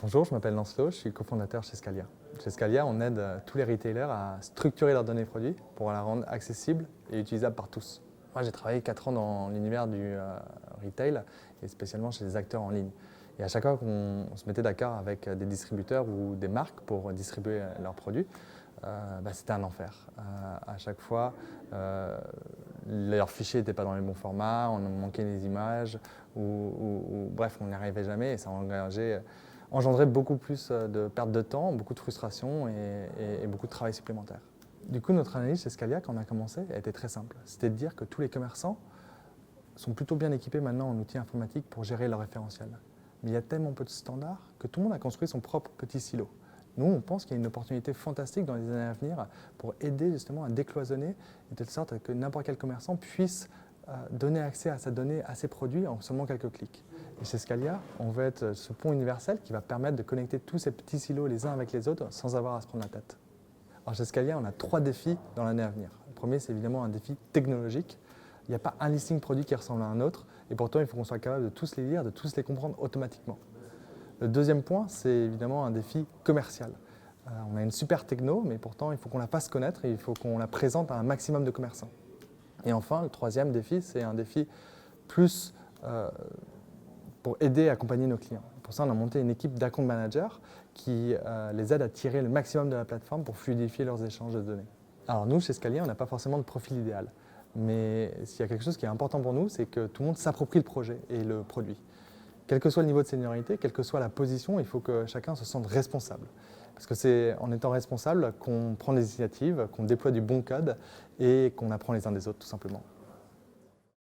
Bonjour, je m'appelle Lancelot, je suis cofondateur chez Scalia. Chez Scalia, on aide tous les retailers à structurer leurs données produits pour la rendre accessible et utilisable par tous. Moi, j'ai travaillé 4 ans dans l'univers du retail et spécialement chez les acteurs en ligne. Et à chaque fois qu'on se mettait d'accord avec des distributeurs ou des marques pour distribuer leurs produits, c'était un enfer. À chaque fois, leurs fichiers n'étaient pas dans les bons formats, on manquait des images, bref, on n'y arrivait jamais et ça engendrait beaucoup plus de perte de temps, beaucoup de frustration et beaucoup de travail supplémentaire. Du coup, notre analyse chez Scalia, quand on a commencé, elle était très simple. C'était de dire que tous les commerçants sont plutôt bien équipés maintenant en outils informatiques pour gérer leur référentiel. Mais il y a tellement peu de standards que tout le monde a construit son propre petit silo. Nous, on pense qu'il y a une opportunité fantastique dans les années à venir pour aider justement à décloisonner, de telle sorte que n'importe quel commerçant puisse donner accès à sa donnée, à ses produits en seulement quelques clics. Et chez Scalia, on veut être ce pont universel qui va permettre de connecter tous ces petits silos les uns avec les autres sans avoir à se prendre la tête. Alors chez Scalia, on a 3 défis dans l'année à venir. Le premier, c'est évidemment un défi technologique. Il n'y a pas un listing produit qui ressemble à un autre, et pourtant, il faut qu'on soit capable de tous les lire, de tous les comprendre automatiquement. Le deuxième point, c'est évidemment un défi commercial. On a une super techno, mais pourtant, il faut qu'on la fasse connaître et il faut qu'on la présente à un maximum de commerçants. Et enfin, le troisième défi, c'est un défi plus pour aider et accompagner nos clients. Pour ça, on a monté une équipe d'account managers qui les aide à tirer le maximum de la plateforme pour fluidifier leurs échanges de données. Alors nous, chez Scalia, on n'a pas forcément de profil idéal. Mais s'il y a quelque chose qui est important pour nous, c'est que tout le monde s'approprie le projet et le produit. Quel que soit le niveau de seniorité, quelle que soit la position, il faut que chacun se sente responsable. Parce que c'est en étant responsable qu'on prend des initiatives, qu'on déploie du bon code et qu'on apprend les uns des autres, tout simplement.